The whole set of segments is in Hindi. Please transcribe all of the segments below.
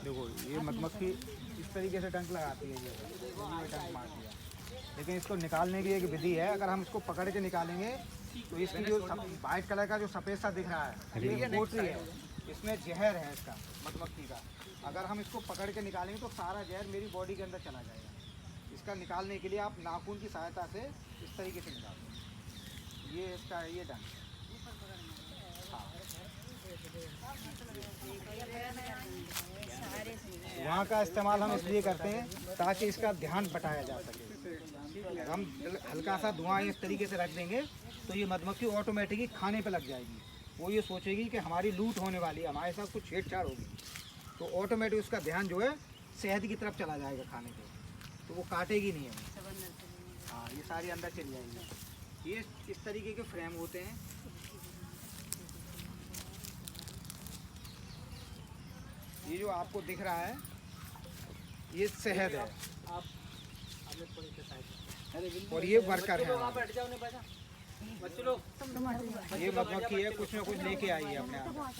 देखो ये मधुमक्खी इस तरीके से डंक लगाती है, ये डंक मारती है। लेकिन इसको निकालने की एक विधि है। अगर हम इसको पकड़ के निकालेंगे तो इसकी जो वाइट कलर का जो सफ़ेद सा दिख रहा है ये पोटरी है, इसमें जहर है इसका, मधुमक्खी का। अगर हम इसको पकड़ के निकालेंगे तो सारा जहर मेरी बॉडी के अंदर चला जाएगा। इसका निकालने के लिए आप नाखून की सहायता से इस तरीके से निकालो। ये इसका ये डंक। वहाँ का इस्तेमाल हम इसलिए करते हैं ताकि इसका ध्यान बटाया जा सके। हम हल्का सा धुआं इस तरीके से रख देंगे तो ये मधुमक्खी ऑटोमेटिकली खाने पे लग जाएगी। वो ये सोचेगी कि हमारी लूट होने वाली है, हमारे साथ कुछ छेड़छाड़ होगी, तो ऑटोमेटिक उसका ध्यान जो है शहद की तरफ चला जाएगा खाने पे, तो वो काटेगी नहीं हमें। हाँ, ये सारी अंदर चली जाएगी। ये इस तरीके के फ्रेम होते हैं। ये जो आपको दिख रहा है ये शहद है और ये वर्कर है। ये मधुमक्खी है, कुछ ना कुछ लेके आई है अपने आप।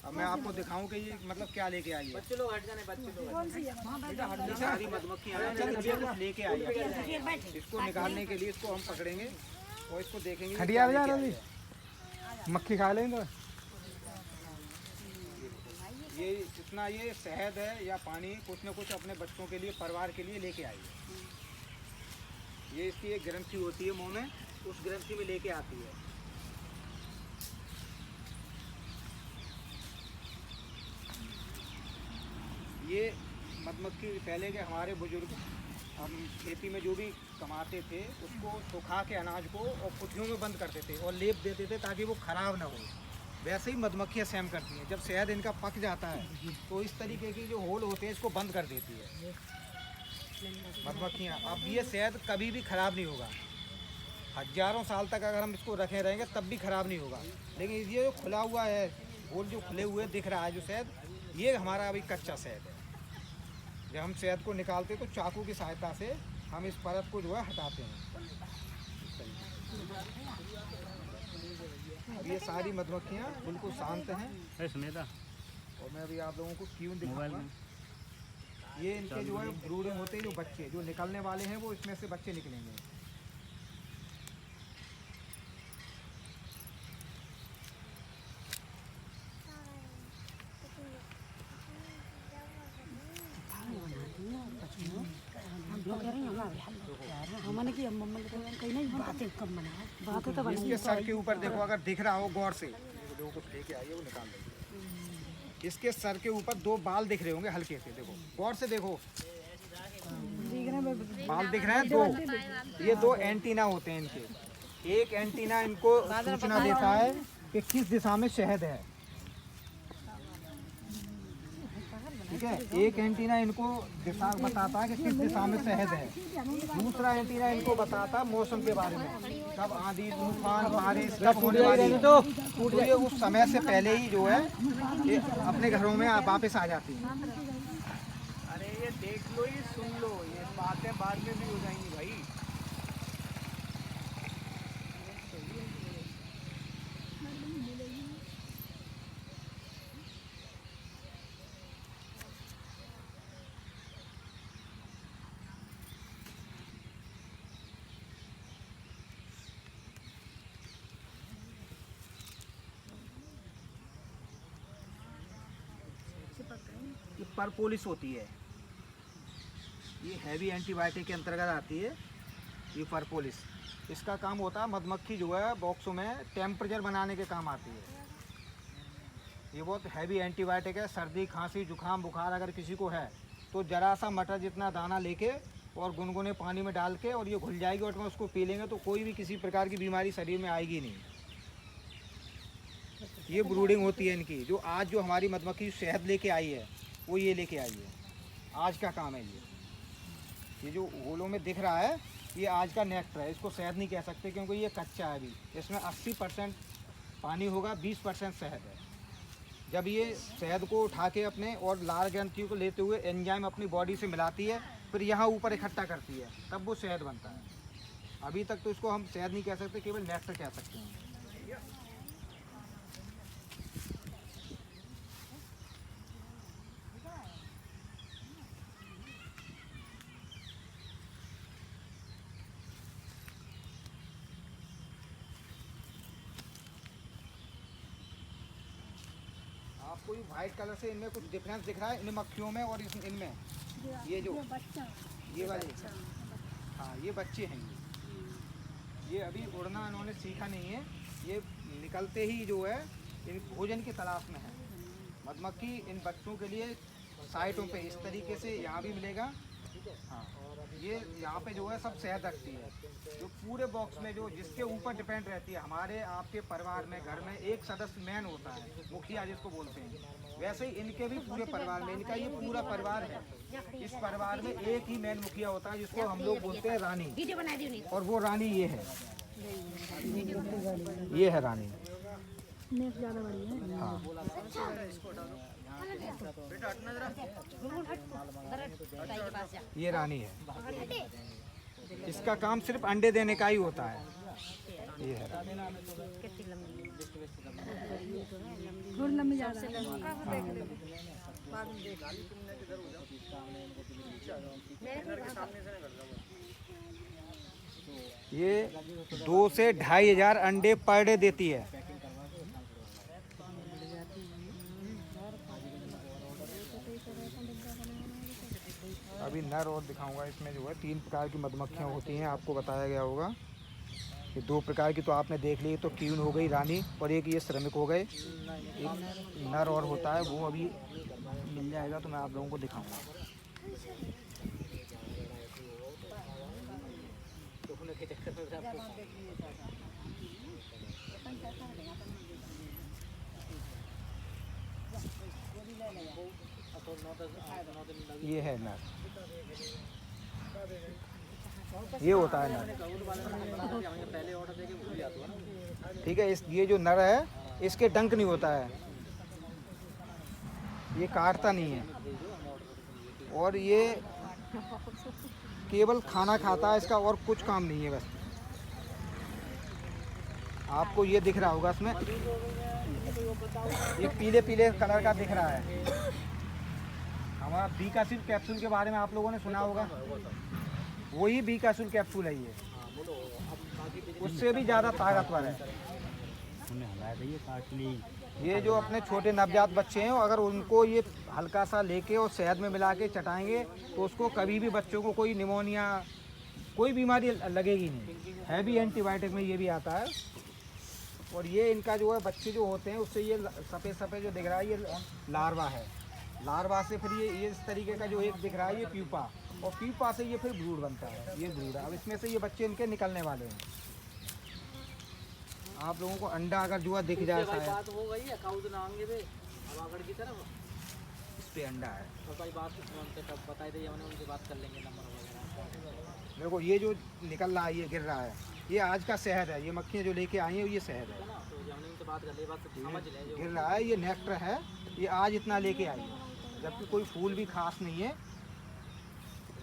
अब मैं आपको दिखाऊं कि ये मतलब क्या लेके आई है। सारी मधुमक्खियां कुछ लेके आई है। इसको निकालने के लिए इसको हम पकड़ेंगे और इसको देखेंगे। खटिया बजा रही मक्खी खा लेंगे। ये जितना ये शहद है या पानी कुछ न कुछ अपने बच्चों के लिए, परिवार के लिए लेके आई है। ये इसकी एक ग्रंथि होती है मुंह में, उस ग्रंथि में लेके आती है। ये मधुमक्खी पहले के हमारे बुजुर्ग हम खेती में जो भी कमाते थे उसको सुखा के अनाज को और पुट्ठियों में बंद करते थे और लेप देते थे ताकि वो खराब ना हो। वैसे ही मधुमक्खियाँ सेम करती हैं। जब शहद इनका पक जाता है तो इस तरीके की जो होल होते हैं इसको बंद कर देती है मधुमक्खियाँ। अब ये शहद कभी भी ख़राब नहीं होगा। हज़ारों साल तक अगर हम इसको रखे रहेंगे तब भी ख़राब नहीं होगा। लेकिन ये जो खुला हुआ है, होल जो खुले हुए दिख रहा है जो शहद, ये हमारा अभी कच्चा शहद है। जब हम शहद को निकालते तो चाकू की सहायता से हम इस परत को जो है हटाते हैं। अब ये सारी मधुमक्खियाँ बिल्कुल शांत हैं। और मैं अभी आप लोगों को क्यों दिखाऊंगा। ये इनके जो है ब्रूडिंग होते हैं, जो बच्चे जो निकलने वाले हैं वो इसमें से बच्चे निकलेंगे। इसके सर के ऊपर देखो, अगर दिख रहा हो गौर से, देखो कुछ लेके आइए वो निकाल देंगे। इसके सर के ऊपर दो बाल दिख रहे होंगे हल्के से, देखो गौर से देखो, बाल दिख रहे हैं दो। ये दो एंटीना होते हैं इनके। एक एंटीना इनको सूचना देता है कि किस दिशा में शहद है, ठीक है। एक एंटीना इनको दिशा बताता है कि किस दिशा में शहद है। दूसरा एंटीना इनको बताता है मौसम के बारे में, कब आंधी तूफान बारिश कब होने वाली है। तो ये उस समय से पहले ही जो है ये अपने घरों में वापस आ जाती है। अरे ये देख लो, ये सुन लो, ये बातें बाद में भी हो जाएंगी भाई। ये परपोलिस होती है, ये हैवी एंटीबायोटिक के अंतर्गत आती है। ये परपोलिस, इसका काम होता है मधुमक्खी जो है बॉक्सों में टेम्परेचर बनाने के काम आती है। ये बहुत हैवी एंटीबायोटिक है। सर्दी खांसी जुकाम बुखार अगर किसी को है तो ज़रा सा मटर जितना दाना लेके और गुनगुने पानी में डाल के और ये घुल जाएगी और उसको पी लेंगे तो कोई भी किसी प्रकार की बीमारी शरीर में आएगी नहीं। ये ब्रूडिंग होती है इनकी। जो आज जो हमारी मधुमक्खी शहद लेके आई है वो ये लेके आई है, आज का काम है ये जो होलों में दिख रहा है ये आज का नेक्टर है। इसको शहद नहीं कह सकते क्योंकि ये कच्चा है अभी। इसमें 80% पानी होगा, 20% शहद है। जब ये शहद को उठा के अपने और लार ग्रंथियों को लेते हुए एंजाइम अपनी बॉडी से मिलाती है, फिर यहाँ ऊपर इकट्ठा करती है, तब वो शहद बनता है। अभी तक तो इसको हम शहद नहीं कह सकते, केवल नेक्टर कह सकते हैं। आपको ये व्हाइट कलर से इनमें कुछ डिफरेंस दिख रहा है इन मक्खियों में और इनमें ये जो ये वाले हाँ ये बच्चे हैं ये अभी उड़ना इन्होंने सीखा नहीं है। ये निकलते ही जो है इन भोजन की तलाश में है। मधुमक्खी इन बच्चों के लिए साइटों पे इस तरीके से यहाँ भी मिलेगा। हाँ ये यहाँ पे जो है सब शहद रखती है जो पूरे बॉक्स में जो जिसके ऊपर डिपेंड रहती है। हमारे आपके परिवार में घर में एक सदस्य मैन होता है, मुखिया जिसको बोलते हैं, वैसे ही इनके भी पूरे परिवार में, इनका ये पूरा परिवार है, इस परिवार में एक ही मैन मुखिया होता है जिसको हम लोग बोलते हैं रानी। और वो रानी ये है रानी। हाँ ये रानी है। इसका काम सिर्फ अंडे देने का ही होता है। ये है रानी। ये 2 से 2,500 अंडे पर डे देती है। अभी नर और दिखाऊंगा। इसमें जो है 3 प्रकार की मधुमक्खियाँ होती हैं, आपको बताया गया होगा। ये 2 प्रकार की तो आपने देख ली, तो क्वीन हो गई रानी, और एक ये श्रमिक हो गए। एक नर और होता है, वो अभी मिल जाएगा तो मैं आप लोगों को दिखाऊंगा। ये है नर, ये होता है नर। ठीक है, ये जो नर है इसके डंक नहीं होता है, ये काटता नहीं है, और ये केवल खाना खाता है इसका, और कुछ काम नहीं है बस। आपको ये दिख रहा होगा इसमें, ये पीले पीले कलर का दिख रहा है। हमारा बीकासिल कैप्सूल के बारे में आप लोगों ने सुना होगा, वही बीकासिल कैप्सूल है ये, उससे भी ज़्यादा ताकतवर है। ये जो अपने छोटे नवजात बच्चे हैं, अगर उनको ये हल्का सा लेके और शहद में मिला के चटाएंगे तो उसको कभी भी बच्चों को कोई निमोनिया, कोई बीमारी लगेगी नहीं। है भी एंटीबायोटिक में ये भी आता है। और ये इनका जो है बच्चे जो होते हैं उससे ये सफ़ेद सफ़ेद जो दिख रहा है ये लार्वा है। लार्वा से फिर ये इस तरीके का जो एक दिख रहा है ये प्यूपा, और प्यूपा से ये फिर ब्रूड बनता है। ये ब्रूड है। अब इसमें से ये बच्चे इनके निकलने वाले हैं। आप लोगों को अंडा अगर जुआ दिख जाए शायद, बात हो गई है काउद नांगे पे अब आगड़ की तरफ इस पे अंडा है। तो भाई बात तब बताई दे, हमने उनसे बात कर लेंगे नंबर वगैरह। देखो ये जो निकल रहा है, ये गिर रहा है, ये आज का शहद है। ये मक्खियाँ जो लेके आई हैं ये शहद है। तो हमने उनसे बात कर ली, बात समझ ले जो गिर रहा है ये नेक्टर है, ये आज इतना लेके आई है, जबकि कोई फूल भी खास नहीं है।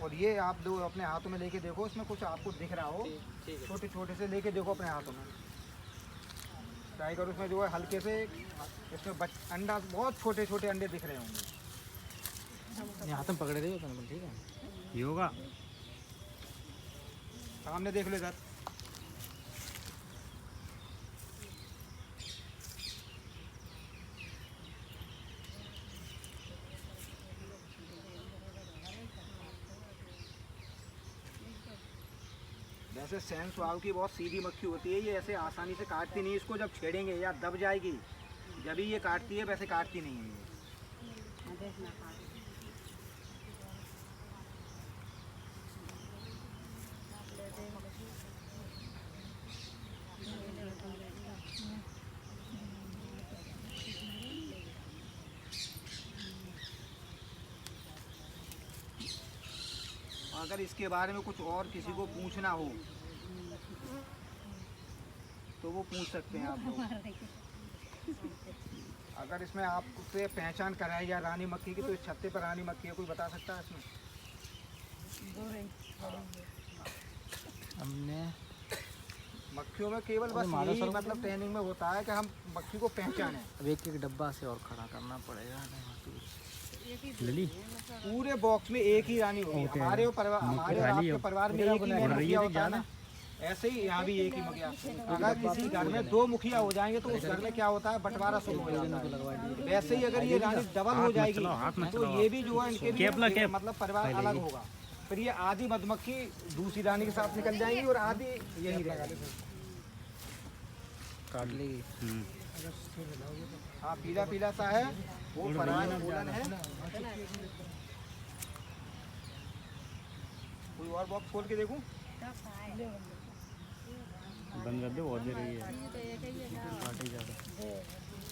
और ये आप दो अपने हाथों में लेके देखो, इसमें कुछ आपको दिख रहा हो, छोटे छोटे से लेके देखो अपने हाथों में, ट्राई करो। इसमें जो है हल्के से इसमें अंडा, बहुत छोटे छोटे अंडे दिख रहे होंगे। हाथ में पकड़े दे, ठीक है ये होगा। सामने देख लो इधर, वैसे सैन सुहाव की बहुत सीधी मक्खी होती है, ये ऐसे आसानी से काटती नहीं। इसको जब छेड़ेंगे या दब जाएगी, जब ही ये काटती है, वैसे काटती नहीं है ये। अगर इसके बारे में कुछ और किसी को पूछना हो तो वो पूछ सकते हैं आप लोग। अगर इसमें आपसे पहचान कराई जाए रानी मक्खी की, तो इस छत्ते पर रानी मक्खी है, कोई बता सकता है इसमें? हमने मक्खियों में केवल बस यही मतलब ट्रेनिंग में होता है कि हम मक्खी को पहचानें। अब एक एक डब्बा से और खड़ा करना पड़ेगा। लली पूरे बॉक्स में एक ही रानी होगी। हमारे और आपके परिवार में एक ही मैन मुखिया होता है ना, ऐसे ही यहाँ भी एक ही मुखिया। अगर किसी घर में 2 मुखिया हो जाएंगे तो उस घर में क्या होता है, बंटवारा शुरू हो जाता है। वैसे ही अगर ये रानी डबल हो जाएगी तो ये भी जो है इनके भी मतलब परिवार अलग होगा। फिर ये आधी मधुमक्खी दूसरी रानी के साथ निकल जाएंगी और आधी यही रहेगी। काट ली। हाँ, पीला पीला सा है वो पराग फूलन है। कोई और बॉक्स खोल के देखूं? बंद कर दे, बहुत देर रही है।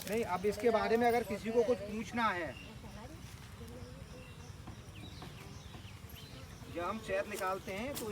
नहीं, अब इसके बारे में अगर किसी को कुछ पूछना है, जब हम शहद निकालते हैं तो